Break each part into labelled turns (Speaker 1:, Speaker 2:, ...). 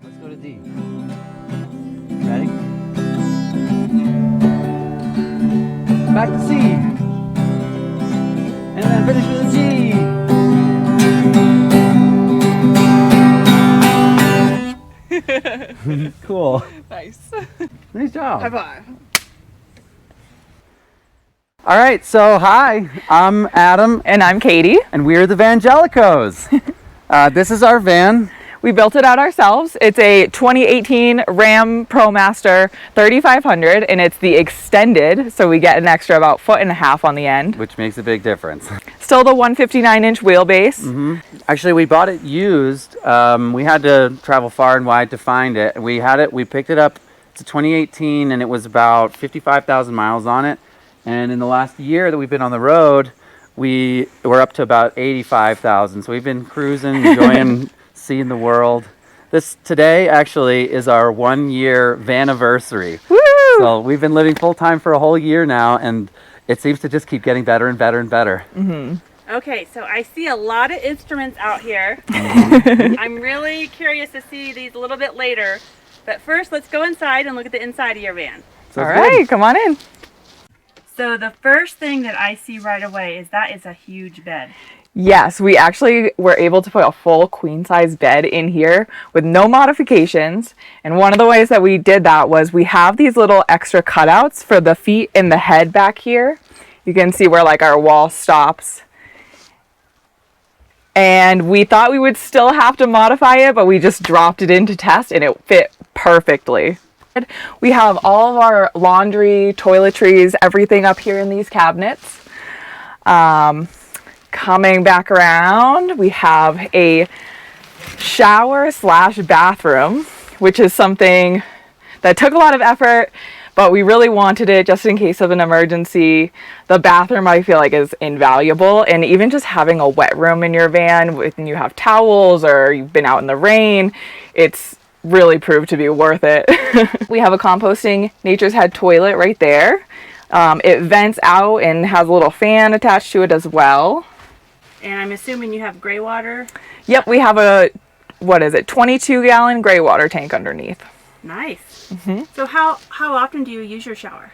Speaker 1: Let's go to D. Ready? Back to C. And then finish with a G. Cool.
Speaker 2: Nice.
Speaker 1: Nice job.
Speaker 2: High five.
Speaker 1: All right, so hi, I'm Adam.
Speaker 2: And I'm Katie.
Speaker 1: And we're the Vangelicos. This is our van.
Speaker 2: We built it out ourselves. It's a 2018 Ram ProMaster 3500, and it's the extended, so we get an extra about 1.5 feet on the end.
Speaker 1: Which makes a big difference.
Speaker 2: Still the 159-inch wheelbase.
Speaker 1: Actually, we bought it used. We had to travel far and wide to find it. We picked it up. It's a 2018, and it was about 55,000 miles on it. And in the last year that we've been on the road, we're up to about 85,000. So we've been cruising, enjoying seeing the world. This today actually is our 1-year vaniversary.
Speaker 2: Woo!
Speaker 1: So we've been living full time for a whole year now, and it seems to just keep getting better and better and better.
Speaker 3: Okay, so I see a lot of instruments out here. I'm really curious to see these a little bit later. But first, let's go inside and look at the inside of your van.
Speaker 1: So
Speaker 2: All right, come on in.
Speaker 3: So the first thing that I see right away is that is a huge bed.
Speaker 2: Yes, we actually were able to put a full queen size bed in here with no modifications. And one of the ways that we did that was we have these little extra cutouts for the feet and the head back here. You can see where like our wall stops. And we thought we would still have to modify it, but we just dropped it in to test and it fit perfectly. We have all of our laundry, toiletries, everything up here in these cabinets. Coming back around, we have a shower / bathroom, which is something that took a lot of effort, but we really wanted it just in case of an emergency. The bathroom, I feel like, is invaluable, and even just having a wet room in your van when you have towels or you've been out in the rain, it's really proved to be worth it. We have a composting Nature's Head toilet right there. It vents out and has a little fan attached to it as well.
Speaker 3: And I'm assuming you have gray water.
Speaker 2: Yep, we have a, 22-gallon gray water tank underneath.
Speaker 3: Nice. So how often do you use your shower?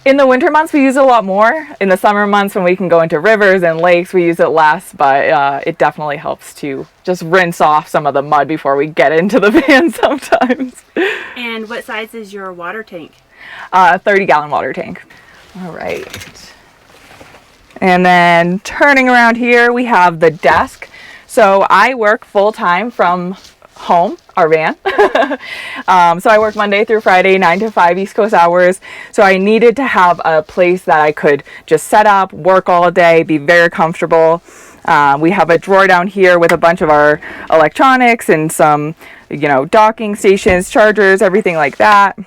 Speaker 2: In the winter months, we use it a lot more. In the summer months, when we can go into rivers and lakes, we use it less, but it definitely helps to just rinse off some of the mud before we get into the van sometimes.
Speaker 3: And what size is your water tank?
Speaker 2: 30-gallon water tank. All right. And then turning around here, we have the desk. So I work full-time from home, our van. So I work Monday through Friday, 9 to 5 East Coast hours. So I needed to have a place that I could just set up, work all day, be very comfortable. We have a drawer down here with a bunch of our electronics and some, docking stations, chargers, everything like that.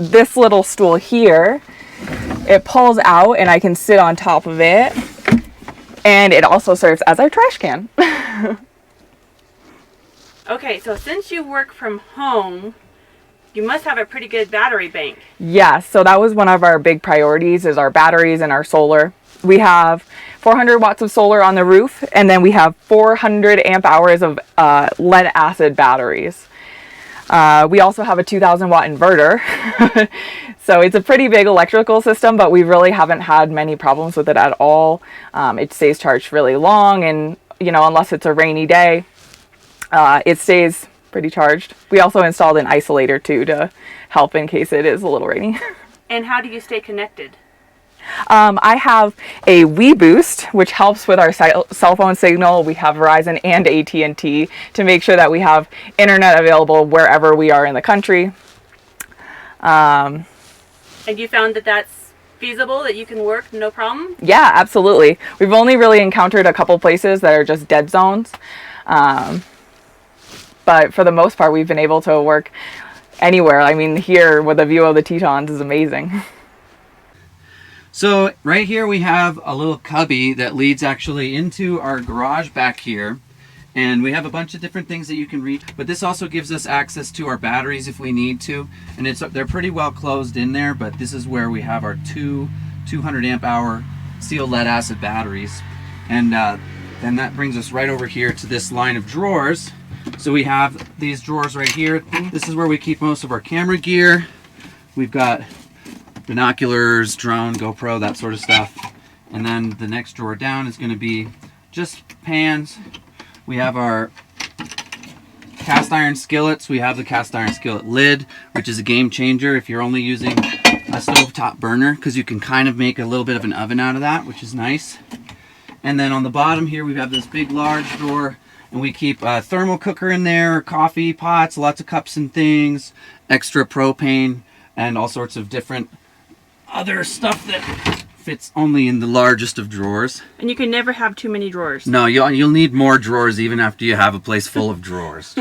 Speaker 2: This little stool here, it pulls out and I can sit on top of it, and it also serves as our trash can.
Speaker 3: Okay, so since you work from home, you must have a pretty good battery bank.
Speaker 2: Yes, so that was one of our big priorities, is our batteries and our solar. We have 400 watts of solar on the roof, and then we have 400 amp hours of lead acid batteries. We also have a 2,000 watt inverter. So it's a pretty big electrical system, but we really haven't had many problems with it at all. It stays charged really long, and unless it's a rainy day, it stays pretty charged. We also installed an isolator too to help in case it is a little rainy.
Speaker 3: And how do you stay connected?
Speaker 2: I have a WeBoost, which helps with our cell phone signal. We have Verizon and AT&T to make sure that we have internet available wherever we are in the country.
Speaker 3: And you found that that's feasible, that you can work no problem?
Speaker 2: Yeah, absolutely. We've only really encountered a couple places that are just dead zones. But for the most part, we've been able to work anywhere. I mean, here with a view of the Tetons is amazing.
Speaker 1: So right here we have a little cubby that leads actually into our garage back here. And we have a bunch of different things that you can read, but this also gives us access to our batteries if we need to. And they're pretty well closed in there, but this is where we have our two 200 amp hour sealed lead acid batteries. And then that brings us right over here to this line of drawers So we have these drawers right here. This is where we keep most of our camera gear. We've got binoculars, drone, GoPro, that sort of stuff. And then the next drawer down is going to be just pans. We have our cast iron skillets. We have the cast iron skillet lid, which is a game changer if you're only using a stovetop burner, because you can kind of make a little bit of an oven out of that, which is nice. And then on the bottom here, we have this big, large drawer, and we keep a thermal cooker in there, coffee pots, lots of cups and things, extra propane, and all sorts of different other stuff that fits only in the largest of drawers.
Speaker 3: And you can never have too many drawers.
Speaker 1: No, you'll need more drawers even after you have a place full of drawers.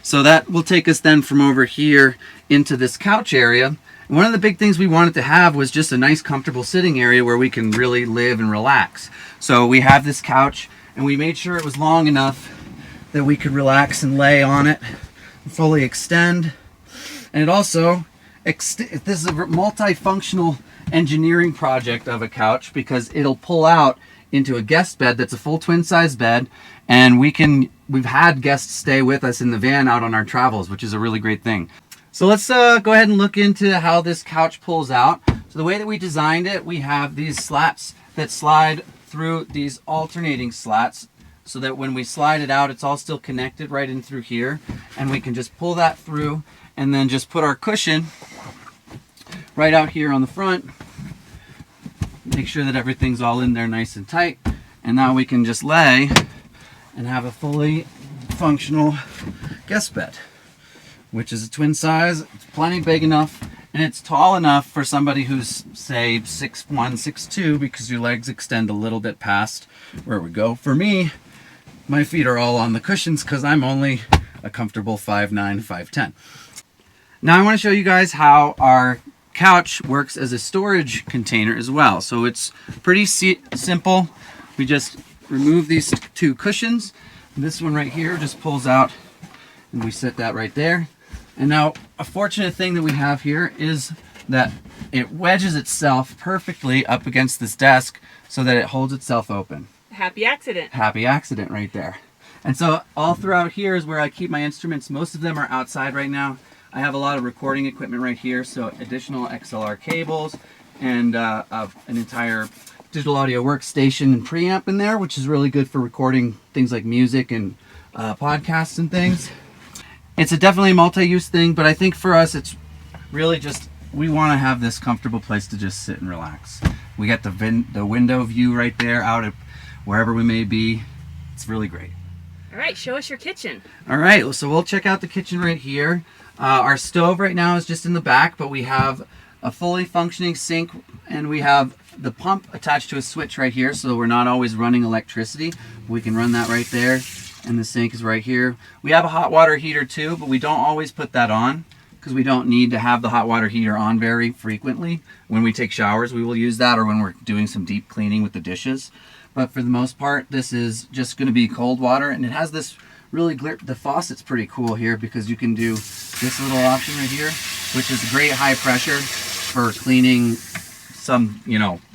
Speaker 1: So that will take us then from over here into this couch area. And one of the big things we wanted to have was just a nice comfortable sitting area where we can really live and relax. So we have this couch, and we made sure it was long enough that we could relax and lay on it and fully extend. And it also, this is a multifunctional engineering project of a couch, because it'll pull out into a guest bed that's a full twin size bed, and we've had guests stay with us in the van out on our travels, which is a really great thing. So let's go ahead and look into how this couch pulls out. So the way that we designed it, we have these slats that slide through these alternating slats, so that when we slide it out, it's all still connected right in through here, and we can just pull that through and then just put our cushion right out here on the front. Make sure that everything's all in there nice and tight, and now we can just lay and have a fully functional guest bed, which is a twin size. It's plenty big enough, and it's tall enough for somebody who's, say, 6'1", 6'2", because your legs extend a little bit past where we go. For me, my feet are all on the cushions because I'm only a comfortable 5'9", 5'10". Now I want to show you guys how our couch works as a storage container as well. So it's pretty simple. We just remove these two cushions. This one right here just pulls out, and we set that right there. And now a fortunate thing that we have here is that it wedges itself perfectly up against this desk so that it holds itself open.
Speaker 3: Happy accident.
Speaker 1: Happy accident right there. And so all throughout here is where I keep my instruments. Most of them are outside right now. I have a lot of recording equipment right here, so additional XLR cables and an entire digital audio workstation and preamp in there, which is really good for recording things like music and podcasts and things. It's a definitely multi-use thing, but I think for us it's really just, we want to have this comfortable place to just sit and relax. We got the window view right there out of wherever we may be. It's really great.
Speaker 3: All right, show us your kitchen.
Speaker 1: All right, so we'll check out the kitchen right here. Our stove right now is just in the back, but we have a fully functioning sink, and we have the pump attached to a switch right here, so we're not always running electricity. We can run that right there, and the sink is right here. We have a hot water heater too, but we don't always put that on because we don't need to have the hot water heater on very frequently. When we take showers, we will use that, or when we're doing some deep cleaning with the dishes. But for the most part, this is just going to be cold water, and it has this really the faucet's pretty cool here because you can do this little option right here, which is great high pressure for cleaning some,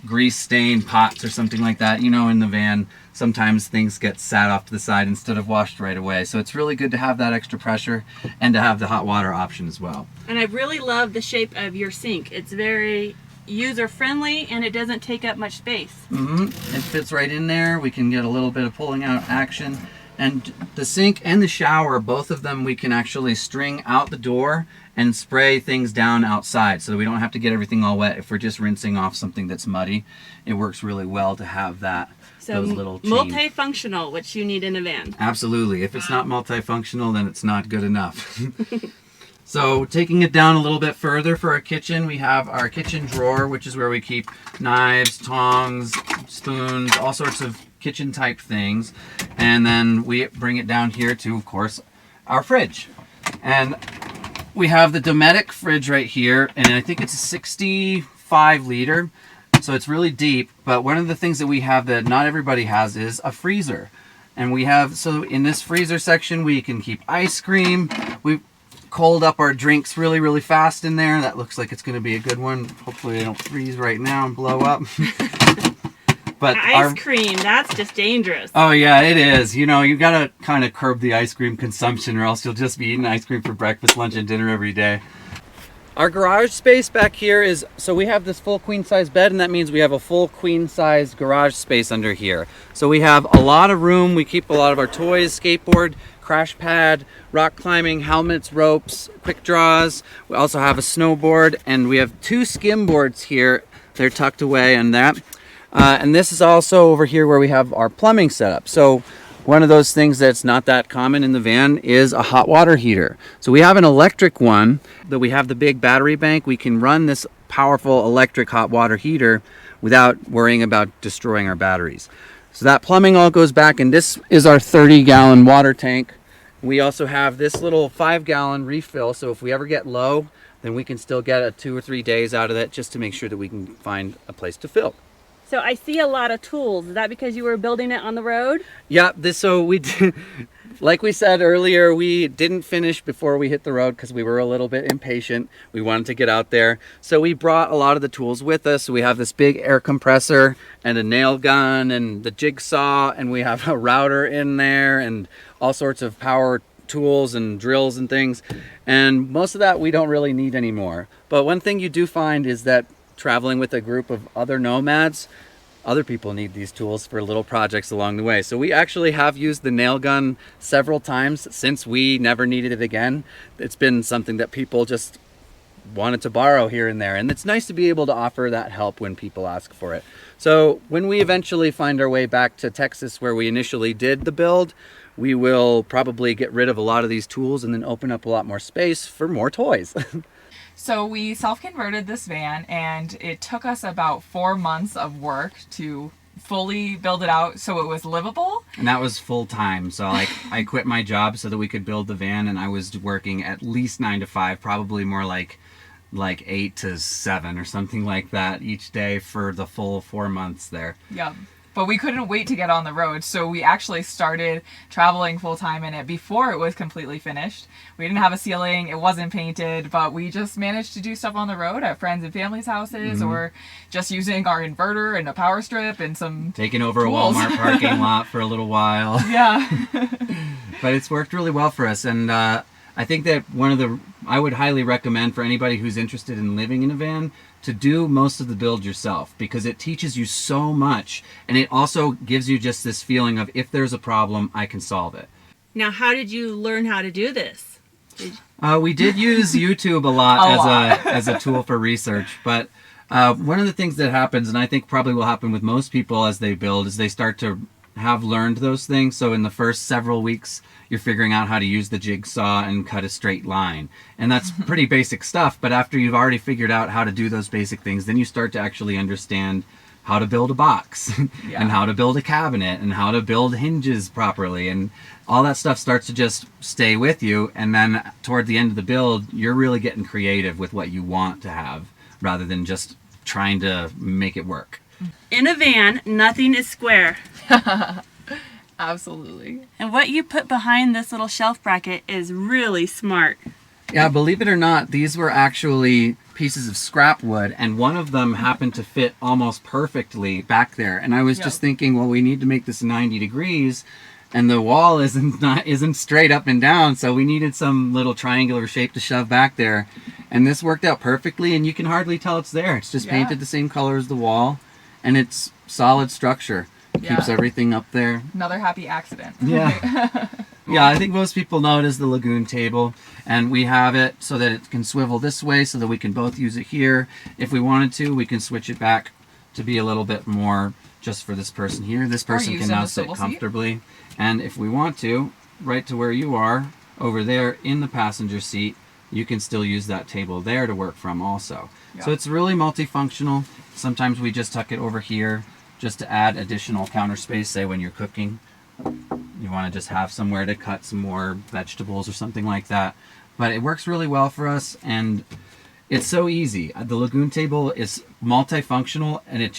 Speaker 1: grease stained pots or something like that. In the van, sometimes things get sat off to the side instead of washed right away. So it's really good to have that extra pressure and to have the hot water option as well.
Speaker 3: And I really love the shape of your sink. It's very user friendly, and it doesn't take up much space.
Speaker 1: It fits right in there. We can get a little bit of pulling out action. And the sink and the shower, both of them, we can actually string out the door and spray things down outside so that we don't have to get everything all wet. If we're just rinsing off something that's muddy, it works really well to have that.
Speaker 3: So
Speaker 1: those little chain.
Speaker 3: Multifunctional, which you need in a van.
Speaker 1: Absolutely. If it's not multifunctional, then it's not good enough. So taking it down a little bit further for our kitchen, we have our kitchen drawer, which is where we keep knives, tongs, spoons, all sorts of kitchen type things. And then we bring it down here to, of course, our fridge. And we have the Dometic fridge right here, and I think it's a 65 liter. So it's really deep, but one of the things that we have that not everybody has is a freezer. And we have, so in this freezer section, we can keep ice cream. We've cold up our drinks really, really fast in there. That looks like it's going to be a good one. Hopefully they don't freeze right now and blow up. But
Speaker 3: Ice cream, that's just dangerous.
Speaker 1: Oh yeah, it is. You know, you gotta kind of curb the ice cream consumption, or else you'll just be eating ice cream for breakfast, lunch, and dinner every day. Our garage space back here is, so we have this full queen size bed, and that means we have a full queen size garage space under here. So we have a lot of room. We keep a lot of our toys, skateboard, crash pad, rock climbing, helmets, ropes, quick draws. We also have a snowboard, and we have 2 skim boards here. They're tucked away in that. And this is also over here where we have our plumbing set up. So one of those things that's not that common in the van is a hot water heater. So we have an electric one, but we have the big battery bank. We can run this powerful electric hot water heater without worrying about destroying our batteries. So that plumbing all goes back, and this is our 30-gallon water tank. We also have this little 5-gallon refill, so if we ever get low, then we can still get a 2 or 3 days out of that, just to make sure that we can find a place to fill.
Speaker 3: So I see a lot of tools. Is that because you were building it on the road?
Speaker 1: Yeah, so we did, like we said earlier, we didn't finish before we hit the road because we were a little bit impatient. We wanted to get out there. So we brought a lot of the tools with us. We have this big air compressor and a nail gun and the jigsaw, and we have a router in there and all sorts of power tools and drills and things. And most of that we don't really need anymore. But one thing you do find is that traveling with a group of other nomads, other people need these tools for little projects along the way. So we actually have used the nail gun several times since we never needed it again. It's been something that people just wanted to borrow here and there, and it's nice to be able to offer that help when people ask for it. So when we eventually find our way back to Texas, where we initially did the build, we will probably get rid of a lot of these tools and then open up a lot more space for more toys.
Speaker 2: So we self-converted this van, and it took us about 4 months of work to fully build it out so it was livable.
Speaker 1: And that was full time. So like I quit my job so that we could build the van, and I was working at least 9 to 5, probably more like 8 to 7 or something like that each day for the full 4 months there.
Speaker 2: Yep. But we couldn't wait to get on the road, so we actually started traveling full-time in it before it was completely finished. We didn't have a ceiling, it wasn't painted, but we just managed to do stuff on the road at friends and family's houses, or just using our inverter and a power strip and some
Speaker 1: taking over
Speaker 2: tools.
Speaker 1: A Walmart parking lot for a little while.
Speaker 2: Yeah.
Speaker 1: But it's worked really well for us, and I think that I would highly recommend for anybody who's interested in living in a van to do most of the build yourself, because it teaches you so much, and it also gives you just this feeling of, if there's a problem, I can solve it.
Speaker 3: Now, how did you learn how to do this?
Speaker 1: We did use YouTube a lot as a tool for research, but one of the things that happens, and I think probably will happen with most people as they build, is they start to have learned those things. So in the first several weeks, you're figuring out how to use the jigsaw and cut a straight line. And that's pretty basic stuff. But after you've already figured out how to do those basic things, then you start to actually understand how to build a box and how to build a cabinet and how to build hinges properly. And all that stuff starts to just stay with you. And then toward the end of the build, you're really getting creative with what you want to have rather than just trying to make it work.
Speaker 3: In a van, nothing is square.
Speaker 2: Absolutely.
Speaker 3: And what you put behind this little shelf bracket is really smart.
Speaker 1: Yeah, believe it or not, these were actually pieces of scrap wood, and one of them happened to fit almost perfectly back there. And I was just thinking, well, we need to make this 90 degrees, and the wall isn't straight up and down, so we needed some little triangular shape to shove back there. And this worked out perfectly, and you can hardly tell it's there. It's just painted the same color as the wall, and it's solid structure. Keeps everything up there.
Speaker 2: Another happy accident.
Speaker 1: Yeah. Yeah, I think most people know it as the lagoon table, and we have it so that it can swivel this way so that we can both use it here. If we wanted to, we can switch it back to be a little bit more just for this person here. This person can now sit comfortably. And if we want to, right to where you are, over there in the passenger seat, you can still use that table there to work from also. Yeah. So it's really multifunctional. Sometimes we just tuck it over here just to add additional counter space, say when you're cooking. You want to just have somewhere to cut some more vegetables or something like that. But it works really well for us, and it's so easy. The lagoon table is multifunctional, and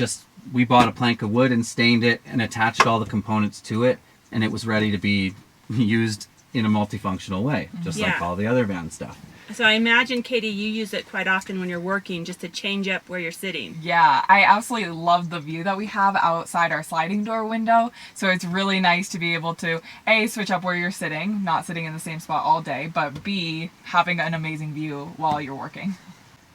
Speaker 1: we bought a plank of wood and stained it and attached all the components to it, and it was ready to be used in a multifunctional way, just like
Speaker 3: Yeah.
Speaker 1: all the other van stuff.
Speaker 3: So I imagine, Katie, you use it quite often when you're working just to change up where you're sitting.
Speaker 2: Yeah, I absolutely love the view that we have outside our sliding door window. So it's really nice to be able to A, switch up where you're sitting, not sitting in the same spot all day, but B, having an amazing view while you're working.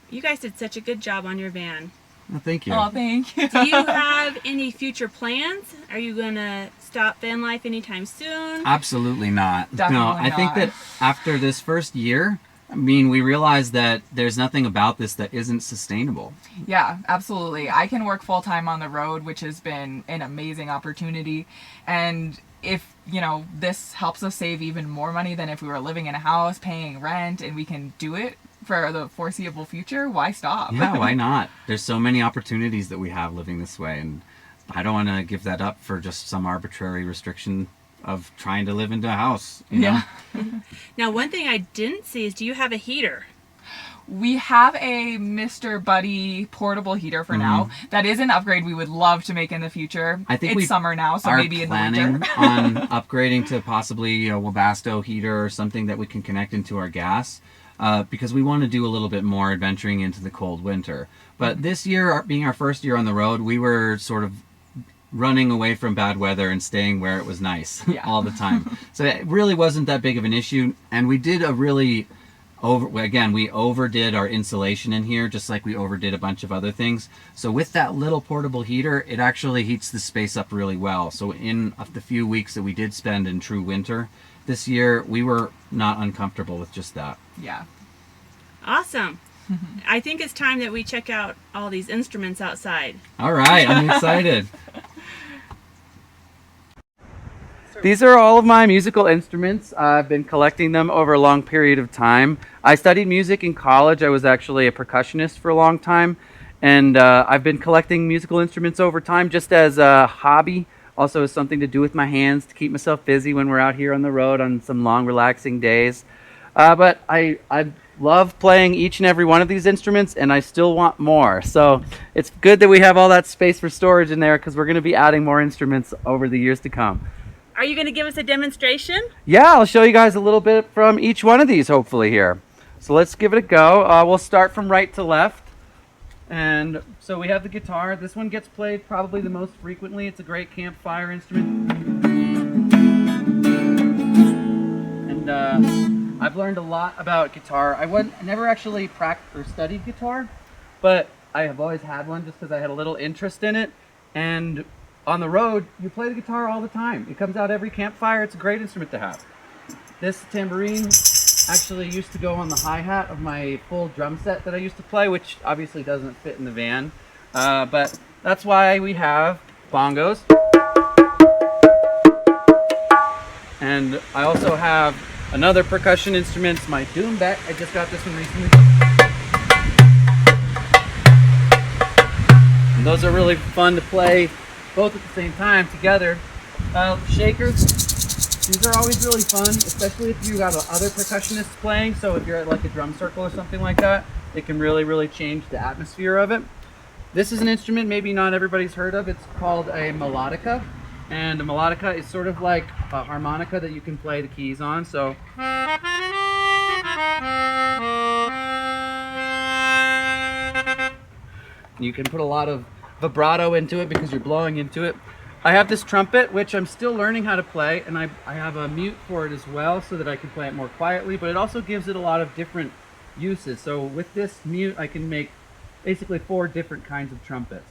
Speaker 3: You guys did such a good job on your van.
Speaker 1: Well, thank you.
Speaker 2: Oh, thank you.
Speaker 3: Do you have any future plans? Are you going to stop van life anytime soon?
Speaker 1: Absolutely not.
Speaker 2: Definitely
Speaker 1: no, I think
Speaker 2: not.
Speaker 1: that after this first year, I mean, we realized that there's nothing about this that isn't sustainable.
Speaker 2: Yeah, absolutely. I can work full time on the road, which has been an amazing opportunity. And if, this helps us save even more money than if we were living in a house, paying rent, and we can do it for the foreseeable future, why stop?
Speaker 1: Yeah, why not? There's so many opportunities that we have living this way, and I don't want to give that up for just some arbitrary restriction of trying to live into a house. You know?
Speaker 2: Yeah.
Speaker 3: Now, one thing I didn't see is, do you have a heater?
Speaker 2: We have a Mr. Buddy portable heater for now. That is an upgrade we would love to make in the future.
Speaker 1: I think
Speaker 2: it's summer now, so
Speaker 1: are
Speaker 2: maybe in the
Speaker 1: planning
Speaker 2: winter.
Speaker 1: on upgrading to possibly a Webasto heater or something that we can connect into our gas, because we want to do a little bit more adventuring into the cold winter. But this year, being our first year on the road, we were sort of running away from bad weather and staying where it was nice all the time. So it really wasn't that big of an issue, and we did we overdid our insulation in here, just like we overdid a bunch of other things. So with that little portable heater, it actually heats the space up really well. So in the few weeks that we did spend in true winter this year, we were not uncomfortable with just that.
Speaker 2: Yeah.
Speaker 3: Awesome. I think it's time that we check out all these instruments outside.
Speaker 1: All right, I'm excited.
Speaker 4: These are all of my musical instruments. I've been collecting them over a long period of time. I studied music in college. I was actually a percussionist for a long time. And I've been collecting musical instruments over time just as a hobby. Also as something to do with my hands to keep myself busy when we're out here on the road on some long, relaxing days. But I love playing each and every one of these instruments, and I still want more. So it's good that we have all that space for storage in there, because we're going to be adding more instruments over the years to come.
Speaker 3: Are you going to give us a demonstration?
Speaker 4: Yeah, I'll show you guys a little bit from each one of these, hopefully, here. So let's give it a go. We'll start from right to left. And so we have the guitar. This one gets played probably the most frequently. It's a great campfire instrument. And I've learned a lot about guitar. I never actually practiced or studied guitar, but I have always had one just because I had a little interest in it. And on the road, you play the guitar all the time. It comes out every campfire. It's a great instrument to have. This tambourine actually used to go on the hi-hat of my full drum set that I used to play, which obviously doesn't fit in the van. But that's why we have bongos. And I also have another percussion instrument, my doumbek. I just got this one recently. And those are really fun to play both at the same time together. Shakers, these are always really fun, especially if you have other percussionists playing. So if you're at like a drum circle or something like that, it can really, really change the atmosphere of it. This is an instrument maybe not everybody's heard of. It's called a melodica. And a melodica is sort of like a harmonica that you can play the keys on. So you can put a lot of vibrato into it because you're blowing into it. I have this trumpet, which I'm still learning how to play, and I have a mute for it as well so that I can play it more quietly, but it also gives it a lot of different uses. So with this mute, I can make basically 4 different kinds of trumpets.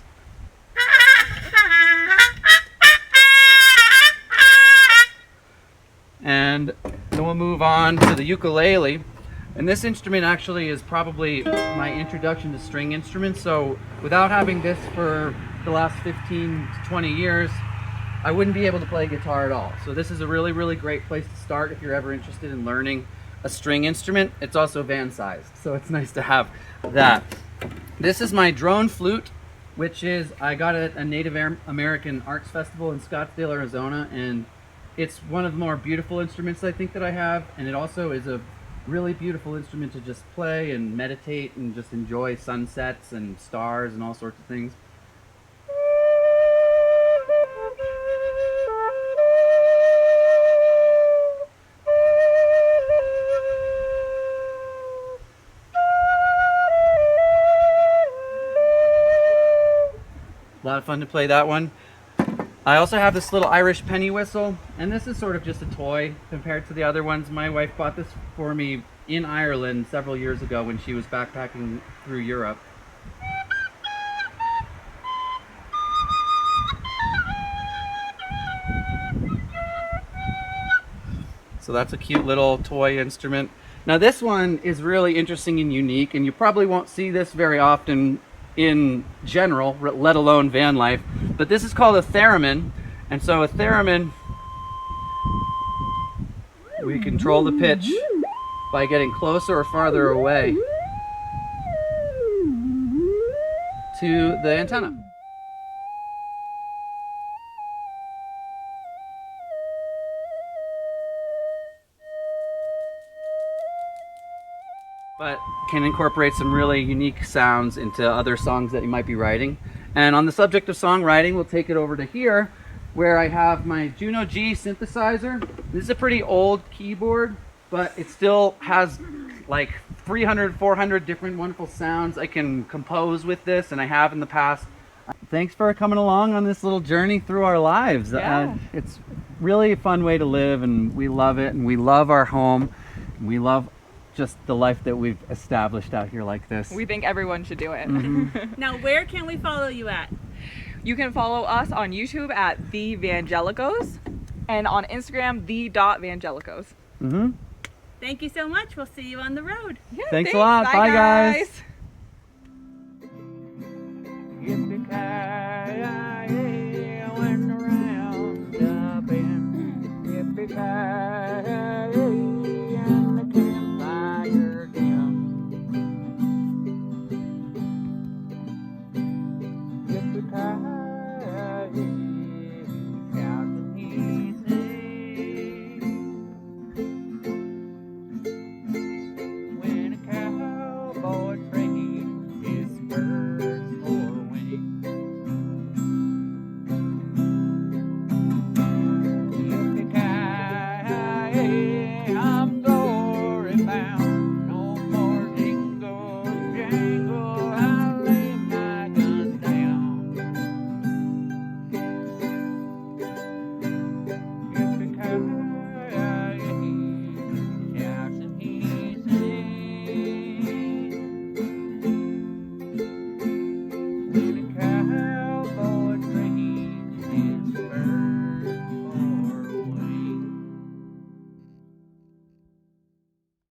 Speaker 4: And then we'll move on to the ukulele. And this instrument actually is probably my introduction to string instruments. So without having this for the last 15 to 20 years, I wouldn't be able to play guitar at all. So this is a really, really great place to start if you're ever interested in learning a string instrument. It's also van-sized, so it's nice to have that. This is my drone flute, which is, I got it at a Native American Arts Festival in Scottsdale, Arizona, and it's one of the more beautiful instruments I think that I have, and it also is a really beautiful instrument to just play and meditate and just enjoy sunsets and stars and all sorts of things. lot of fun to play that one. I also have this little Irish penny whistle, and this is sort of just a toy compared to the other ones. My wife bought this for me in Ireland several years ago when she was backpacking through Europe. So that's a cute little toy instrument. Now this one is really interesting and unique, and you probably won't see this very often in general, let alone van life, but this is called a theremin. And so a theremin, we control the pitch by getting closer or farther away to the antenna. But can incorporate some really unique sounds into other songs that you might be writing. And on the subject of songwriting, we'll take it over to here, where I have my Juno G synthesizer. This is a pretty old keyboard, but it still has like 300, 400 different wonderful sounds I can compose with this, and I have in the past. Thanks for coming along on this little journey through our lives.
Speaker 2: Yeah.
Speaker 4: It's really a fun way to live, and we love it, and we love our home. We love just the life that we've established out here like this.
Speaker 2: We think everyone should do it.
Speaker 3: Now, where can we follow you at?
Speaker 2: You can follow us on YouTube at the Vangelicos and on Instagram the.vangelicos.
Speaker 3: Thank you so much. We'll see you on the road.
Speaker 2: Yeah,
Speaker 4: Thanks a lot. Bye, guys.